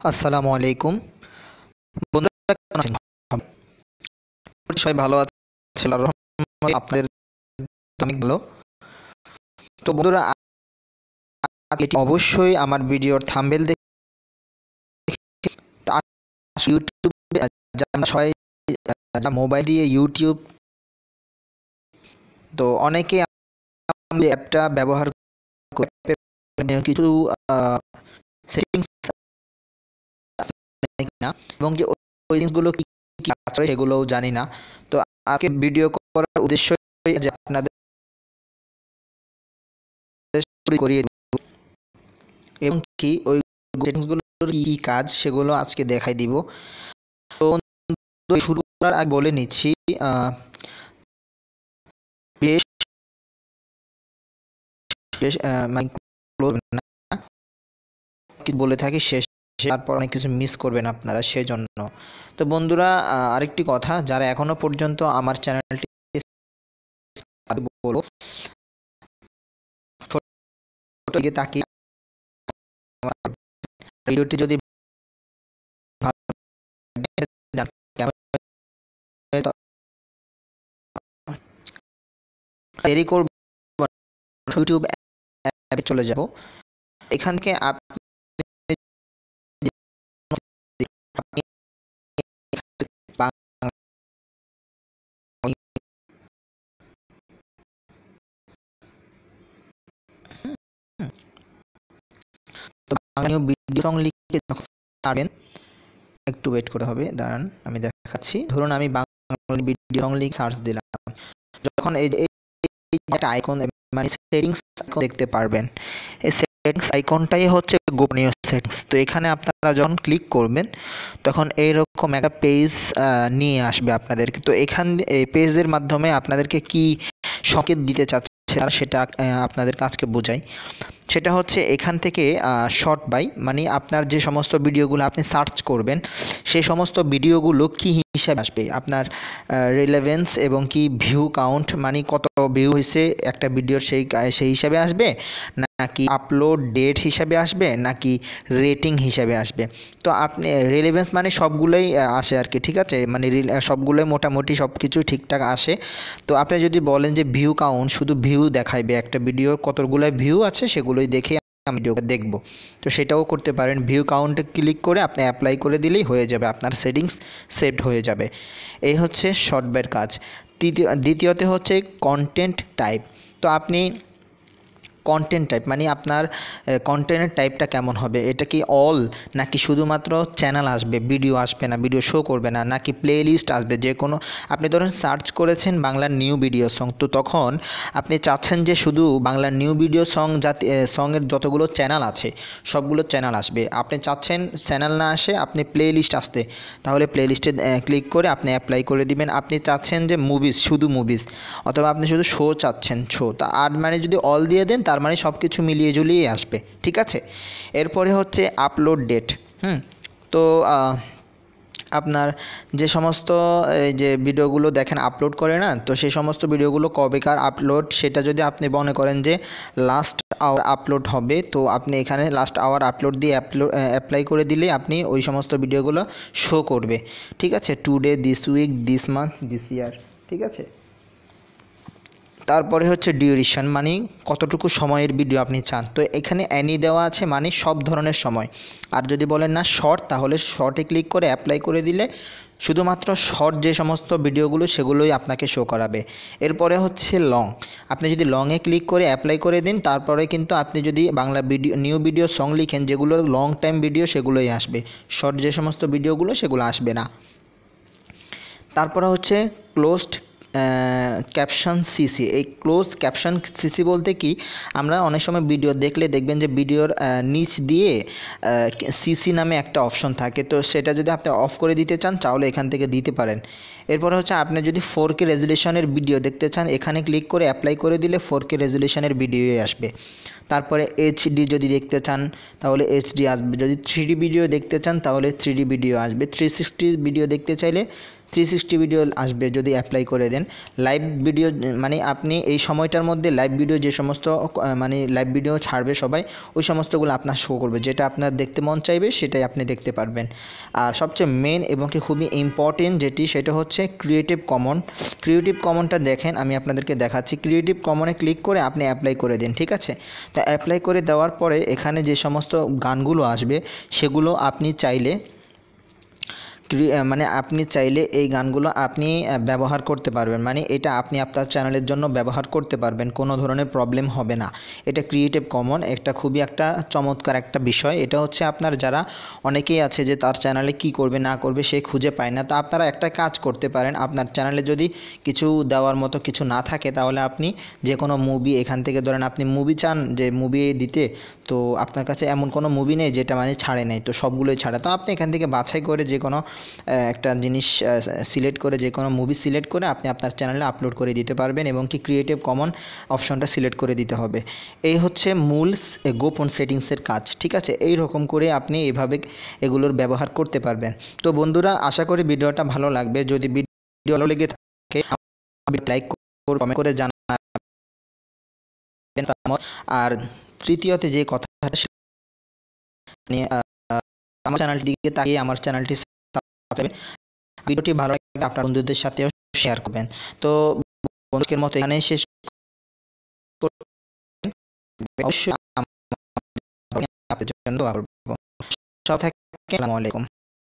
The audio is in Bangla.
আসসালামু আলাইকুম বন্ধুরা, কেমন আছেন? সবাই ভালো আছে আল্লাহর রহমতে। আপনাদের অনেক ভালো। তো বন্ধুরা, এটি অবশ্যই আমার ভিডিওর থাম্বনেল দেখে ইউটিউবে আমরা সবাই মোবাইল দিয়ে ইউটিউব, তো অনেকে অ্যাপটা ব্যবহার করে কিছু সেটিংস না, এবং যে ওই জিনিসগুলো কি কি আছে সেগুলোও জানি না। তো আজকে ভিডিও করার উদ্দেশ্য যে আপনাদের করিয়ে এবং কি ওই সেটিংসগুলোর কি কাজ সেগুলো আজকে দেখাই দিব। তো শুরু করার আগে বলে নিচ্ছি, বেশ বেশ বলে থাকি শেষ, তারপর অনেক কিছু মিস করবেন আপনারা সেজন্য। তো বন্ধুরা, আরেকটি কথা, যারা এখনো পর্যন্ত আমার চ্যানেলটি বলো তাকিয়ে ভিডিওটি যদি দেরি করব, ইউটিউব অ্যাপে চলে যাব। এখান থেকে আপনি বাংলা ভিডিও সং লিখে ছাড়বেন। একটু ওয়েট করে হবে, দাঁড়ান আমি দেখাচ্ছি। ধরুন আমি বাংলা ভিডিও সং লিখে সার্চ দিলাম, যখন এই একটা আইকন মানে সেটিংস দেখতে পারবেন। এই সেটিংস আইকনটাই হচ্ছে গোপনীয় সেটিংস। তো এখানে আপনারা যখন ক্লিক করবেন তখন এইরকম একটা পেজ নিয়ে আসবে আপনাদেরকে। তো এখান এই পেজের মাধ্যমে আপনাদেরকে কি সংকেত দিতে চাচ্ছে সেটা আপনাদেরকে আজকে বোঝাই। সেটা হচ্ছে এখান থেকে শর্ট বাই, মানে আপনার যে সমস্ত ভিডিওগুলো আপনি সার্চ করবেন সেই সমস্ত ভিডিওগুলো কি হিসাবে আসবে, আপনার রিলেভেন্স এবং কি ভিউ কাউন্ট, মানে কত ভিউ হয়েছে একটা ভিডিওর সেই হিসাবে আসবে, নাকি আপলোড ডেট হিসাবে আসবে, নাকি রেটিং হিসাবে আসবে। তো আপনি রিলেভেন্স মানে সবগুলোই আসে আর কি, ঠিক আছে, মানে সবগুলোই মোটামুটি সব কিছুই ঠিকঠাক আসে। তো আপনি যদি বলেন যে ভিউ কাউন্ট, শুধু ভিউ দেখাইবে একটা ভিডিওর কতগুলো ভিউ আছে সেগুলোই দেখে আমি ভিডিওটা দেখব, তো সেটাও করতে পারেন। ভিউ কাউন্টে ক্লিক করে আপনি অ্যাপ্লাই করে দিলেই হয়ে যাবে, আপনার সেটিংস সেট হয়ে যাবে। এই হচ্ছে শর্ট বাইয়ের কাজ। দ্বিতীয়তে হচ্ছে কন্টেন্ট টাইপ। তো আপনি কন্টেন্ট টাইপ মানে আপনার কন্টেন্টের টাইপটা কেমন হবে, এটা কি অল, নাকি শুধুমাত্র চ্যানেল আসবে, ভিডিও আসবে না, ভিডিও শো করবে না, নাকি প্লে লিস্ট আসবে, যে কোনো আপনি ধরেন সার্চ করেছেন বাংলার নিউ ভিডিও সং, তো তখন আপনি চাচ্ছেন যে শুধু বাংলার নিউ ভিডিও সং সঙের যতগুলো চ্যানেল আছে সবগুলো চ্যানেল আসবে। আপনি চাচ্ছেন চ্যানেল না আসে আপনি প্লে লিস্ট আসতে, তাহলে প্লে লিস্টে ক্লিক করে আপনি অ্যাপ্লাই করে দিবেন। আপনি চাচ্ছেন যে মুভিজ, শুধু মুভিজ, অথবা আপনি শুধু শো চাচ্ছেন শো, তা আর মানে যদি অল দিয়ে দেন তার মানে সব কিছু মিলিয়ে ঝুলিয়ে আসবে, ঠিক আছে। এরপরে হচ্ছে আপলোড ডেট। তো আপনার যে সমস্ত এই যে ভিডিওগুলো দেখেন আপলোড করে না, তো সেই সমস্ত ভিডিওগুলো কবেকার আপলোড সেটা যদি আপনি মনে করেন যে লাস্ট আওয়ার আপলোড হবে, তো আপনি এখানে লাস্ট আওয়ার আপলোড দিয়ে অ্যাপ্লাই করে দিলে আপনি ওই সমস্ত ভিডিওগুলো শো করবে, ঠিক আছে। Today, this week, this month, this year, ঠিক আছে। তারপরে হচ্ছে ডিউরেশন, মানে কতটুকু সময়ের ভিডিও আপনি চান। তো এখানে অ্যানি দেওয়া আছে, মানে সব ধরনের সময়। আর যদি বলেন না শর্ট, তাহলে শর্টে ক্লিক করে অ্যাপ্লাই করে দিলে শুধুমাত্র শর্ট যে সমস্ত ভিডিওগুলো সেগুলোই আপনাকে শো করাবে। এরপরে হচ্ছে লং। আপনি যদি লংয়ে ক্লিক করে অ্যাপ্লাই করে দিন, তারপরে কিন্তু আপনি যদি Bangla video new video song লিখেন যেগুলো লং টাইম ভিডিও সেগুলোই আসবে, শর্ট যে সমস্ত ভিডিওগুলো সেগুলো আসবে না। তারপরে হচ্ছে ক্লোজড ক্যাপশন সিসি। এই ক্লোজ ক্যাপশন সিসি বলতে কি, আমরা অনেক সময় ভিডিও দেখলে দেখবেন যে ভিডিওর নিচ দিয়ে সিসি নামে একটা অপশন থাকে, তো সেটা যদি আপনি অফ করে দিতে চান তাহলে এখান থেকে দিতে পারেন। এরপরে হচ্ছে আপনি যদি 4K রেজুলেশনের ভিডিও দেখতে চান, এখানে ক্লিক করে অ্যাপ্লাই করে দিলে 4K রেজুলেশনের ভিডিওই আসবে। তারপরে এইচডি যদি দেখতে চান তাহলে এইচডি আসবে, যদি 3D ভিডিও দেখতে চান তাহলে 3D ভিডিও আসবে, 360 ভিডিও দেখতে চাইলে 360 ভিডিও আসবে যদি অ্যাপ্লাই করে দেন। লাইভ ভিডিও মানে আপনি এই সময়টার মধ্যে লাইভ ভিডিও যে সমস্ত মানে লাইভ ভিডিও ছাড়বে সবাই, ওই সমস্তগুলো আপনার শো করবে, যেটা আপনার দেখতে মন চাইবে সেটাই আপনি দেখতে পারবেন। আর সবচেয়ে মেন এবং কি খুবই ইম্পর্টেন্ট যেটি, সেটা হচ্ছে ক্রিয়েটিভ কমন। ক্রিয়েটিভ কমনটা দেখেন, আমি আপনাদেরকে দেখাচ্ছি। ক্রিয়েটিভ কমনে ক্লিক করে আপনি অ্যাপ্লাই করে দিন, ঠিক আছে। তা অ্যাপ্লাই করে দেওয়ার পরে এখানে যে সমস্ত গানগুলো আসবে সেগুলো আপনি চাইলে মানে আপনি চাইলে এই গানগুলো আপনি ব্যবহার করতে পারবেন, মানে এটা আপনি আপনার চ্যানেলের জন্য ব্যবহার করতে পারবেন, কোনো ধরনের প্রবলেম হবে না। এটা ক্রিয়েটিভ কমন, একটা খুবই একটা চমৎকার একটা বিষয়। এটা হচ্ছে আপনার যারা অনেকেই আছে যে তার চ্যানেলে কি করবে না করবে সে খুঁজে পায় না, তো আপনারা একটা কাজ করতে পারেন, আপনার চ্যানেলে যদি কিছু দেওয়ার মতো কিছু না থাকে তাহলে আপনি যে কোনো মুভি এখান থেকে ধরেন, আপনি মুভি চান যে মুভি দিতে, তো আপনার কাছে এমন কোনো মুভি নেই যেটা মানে ছাড়ে নাই, তো সবগুলোই ছাড়ে, তো আপনি এখান থেকে বাছাই করে যে কোনো একটা জিনিস সিলেক্ট করে, যে কোনো মুভি সিলেক্ট করে আপনি আপনার চ্যানেলে আপলোড করে দিতে পারবেন, এবং কি ক্রিয়েটিভ কমন অপশনটা সিলেক্ট করে দিতে হবে। এই হচ্ছে মূল গোপন সেটিংসের কাজ, ঠিক আছে। এই রকম করে আপনি এভাবে এগুলোর ব্যবহার করতে পারবেন। তো বন্ধুরা, আশা করি ভিডিওটা ভালো লাগবে। যদি ভিডিও ভালো লেগে থাকে লাইক করে কমেন্ট করে জানাবেন। আর তৃতীয়তে যে কথাটা, আমার চ্যানেলটির দিকে তাকিয়ে আমার চ্যানেলটি ভিডিওটি ভালো লাগলে আপনার বন্ধুদের সাথেও শেয়ার করবেন। তো বন্ধুদের মতো এখানেই শেষ করবেন। অবশ্যই আপনার জন্য দোয়া করব। সব থাকেন। আসসালামু আলাইকুম।